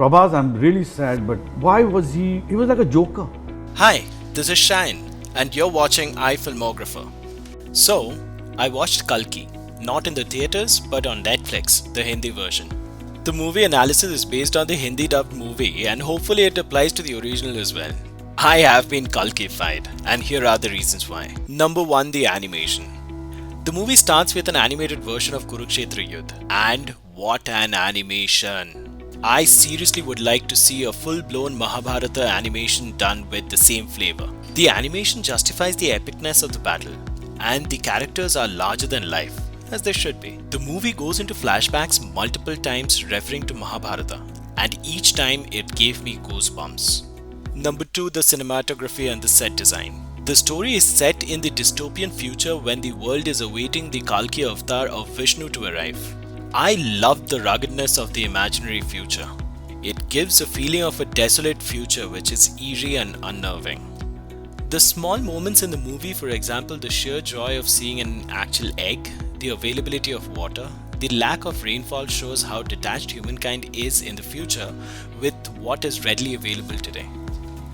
Prabhas, I'm really sad, but why was he? He was like a joker. Hi, this is Shine, and you're watching iFilmographer. So, I watched Kalki, not in the theaters but on Netflix, the Hindi version. The movie analysis is based on the Hindi dubbed movie, and hopefully it applies to the original as well. I have been Kalkified, and here are the reasons why. Number 1, the animation. The movie starts with an animated version of Kurukshetra Yudh, and what an animation! I seriously would like to see a full-blown Mahabharata animation done with the same flavor. The animation justifies the epicness of the battle, and the characters are larger than life, as they should be. The movie goes into flashbacks multiple times referring to Mahabharata, and each time it gave me goosebumps. Number 2, the cinematography and the set design. The story is set in the dystopian future when the world is awaiting the Kalki avatar of Vishnu to arrive. I love the ruggedness of the imaginary future. It gives a feeling of a desolate future which is eerie and unnerving. The small moments in the movie, for example, the sheer joy of seeing an actual egg, the availability of water, the lack of rainfall shows how detached humankind is in the future with what is readily available today.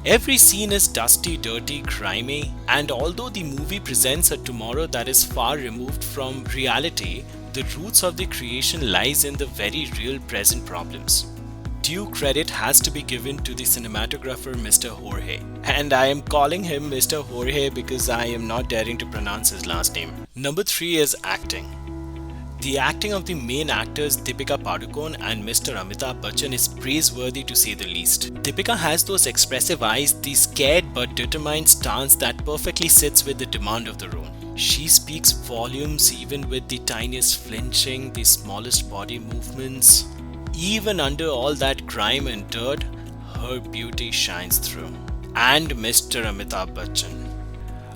Every scene is dusty, dirty, grimy, and although the movie presents a tomorrow that is far removed from reality, the roots of the creation lies in the very real present problems. Due credit has to be given to the cinematographer Mr. Jorge, and I am calling him Mr. Jorge because I am not daring to pronounce his last name. Number 3 is acting. The acting of the main actors Deepika Padukone and Mr. Amitabh Bachchan is praiseworthy to say the least. Deepika has those expressive eyes, the scared but determined stance that perfectly sits with the demand of the role. She speaks volumes even with the tiniest flinching, the smallest body movements. Even under all that grime and dirt, her beauty shines through. And Mr. Amitabh Bachchan.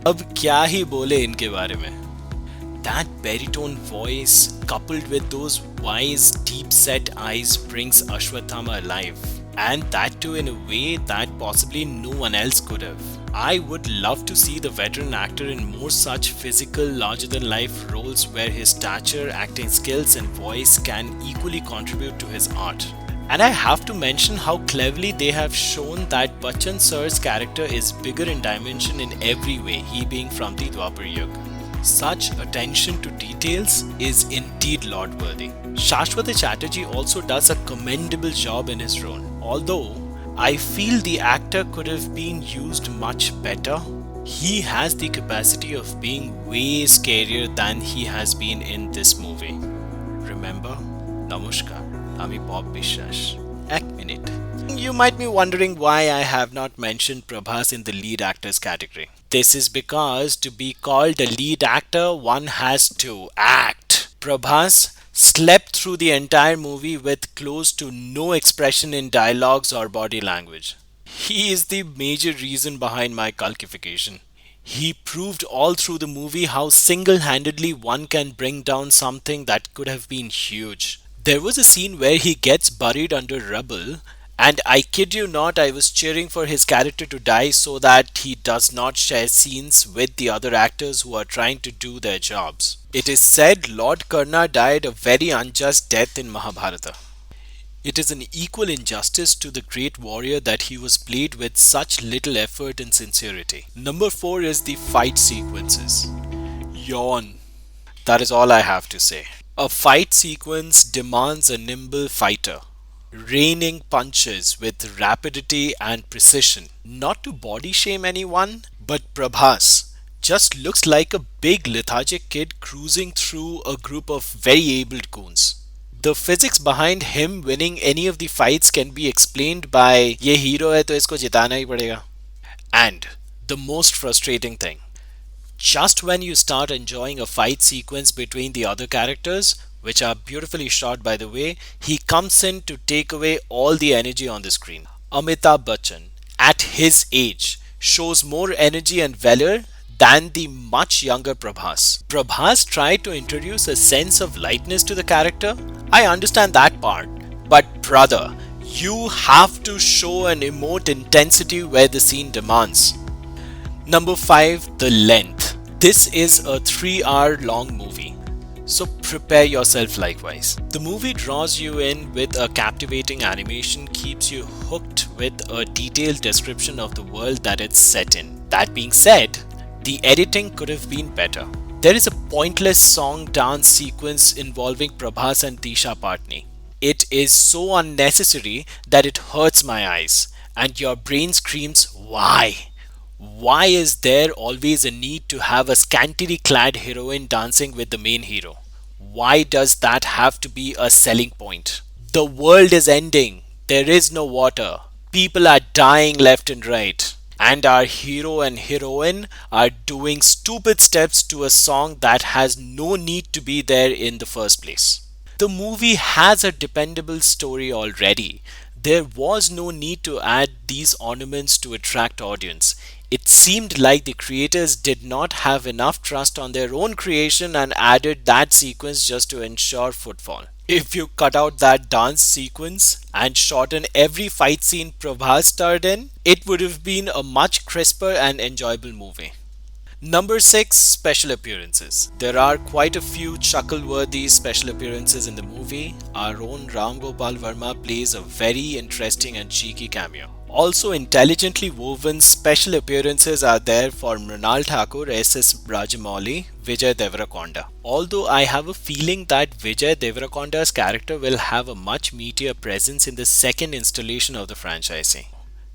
अब क्या ही बोले इनके बारे में? That baritone voice coupled with those wise, deep-set eyes brings Ashwathama alive. And that too in a way that possibly no one else could have. I would love to see the veteran actor in more such physical, larger-than-life roles where his stature, acting skills and voice can equally contribute to his art. And I have to mention how cleverly they have shown that Bachchan sir's character is bigger in dimension in every way, he being from the Dwapar Yuga. Such attention to details is indeed laud-worthy. Shashwat Chatterjee also does a commendable job in his role. Although, I feel the actor could have been used much better. He has the capacity of being way scarier than he has been in this movie. Remember? Namaskar, আমি Bob বিশ্বাস. Ek minute. You might be wondering why I have not mentioned Prabhas in the lead actors category. This is because to be called a lead actor, one has to act. Prabhas slept through the entire movie with close to no expression in dialogues or body language. He is the major reason behind my Kalkification. He proved all through the movie how single-handedly one can bring down something that could have been huge. There was a scene where he gets buried under rubble, and I kid you not, I was cheering for his character to die so that he does not share scenes with the other actors who are trying to do their jobs. It is said Lord Karna died a very unjust death in Mahabharata. It is an equal injustice to the great warrior that he was played with such little effort and sincerity. Number 4 is the fight sequences. Yawn. That is all I have to say. A fight sequence demands a nimble fighter, raining punches with rapidity and precision. Not to body shame anyone, but Prabhas just looks like a big lethargic kid cruising through a group of very able goons. The physics behind him winning any of the fights can be explained by ये hero है तो इसको जिताना ही पड़ेगा. And the most frustrating thing, just when you start enjoying a fight sequence between the other characters, which are beautifully shot by the way, he comes in to take away all the energy on the screen. Amitabh Bachchan, at his age, shows more energy and valor than the much younger Prabhas. Prabhas tried to introduce a sense of lightness to the character. I understand that part, but brother, you have to show and emote intensity where the scene demands. Number 5, the length. This is a 3-hour long movie. So prepare yourself likewise. The movie draws you in with a captivating animation, keeps you hooked with a detailed description of the world that it's set in. That being said, the editing could have been better. There is a pointless song dance sequence involving Prabhas and Disha Patni. It is so unnecessary that it hurts my eyes, and your brain screams, why? Why is there always a need to have a scantily clad heroine dancing with the main hero? Why does that have to be a selling point? The world is ending. There is no water. People are dying left and right. And our hero and heroine are doing stupid steps to a song that has no need to be there in the first place. The movie has a dependable story already. There was no need to add these ornaments to attract audience. It seemed like the creators did not have enough trust on their own creation and added that sequence just to ensure footfall. If you cut out that dance sequence and shorten every fight scene Prabhas starred in, it would have been a much crisper and enjoyable movie. Number 6. Special appearances. There are quite a few chuckle-worthy special appearances in the movie. Our own Ram Gopal Verma plays a very interesting and cheeky cameo. Also intelligently woven special appearances are there for Mrinal Thakur, S.S. Rajamouli, Vijay Deverakonda. Although I have a feeling that Vijay Deverakonda's character will have a much meatier presence in the second installation of the franchise.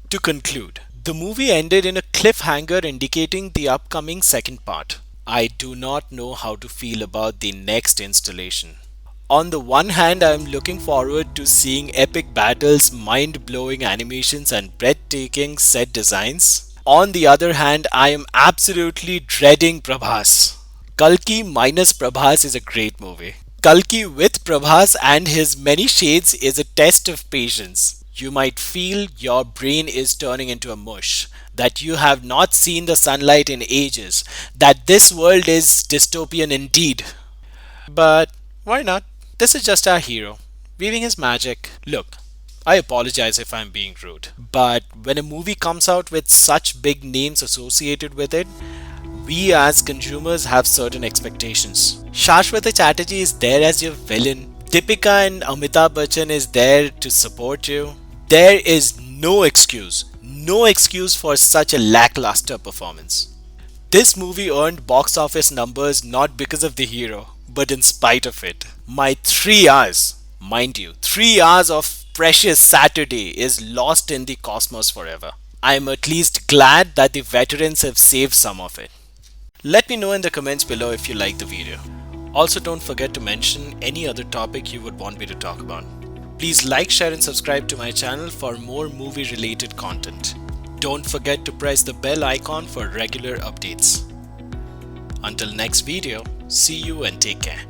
To conclude, the movie ended in a cliffhanger indicating the upcoming second part. I do not know how to feel about the next installation. On the one hand, I am looking forward to seeing epic battles, mind-blowing animations and breathtaking set designs. On the other hand, I am absolutely dreading Prabhas. Kalki minus Prabhas is a great movie. Kalki with Prabhas and his many shades is a test of patience. You might feel your brain is turning into a mush, that you have not seen the sunlight in ages, that this world is dystopian indeed. But why not? This is just our hero, weaving his magic. Look, I apologize if I'm being rude, but when a movie comes out with such big names associated with it, we as consumers have certain expectations. Shashwata Chatterjee is there as your villain. Deepika and Amitabh Bachchan is there to support you. There is no excuse for such a lackluster performance. This movie earned box office numbers not because of the hero, but in spite of it. My 3 hours, mind you, 3 hours of precious Saturday is lost in the cosmos forever. I am at least glad that the veterans have saved some of it. Let me know in the comments below if you liked the video. Also, don't forget to mention any other topic you would want me to talk about. Please like, share and subscribe to my channel for more movie related content. Don't forget to press the bell icon for regular updates. Until next video, see you and take care.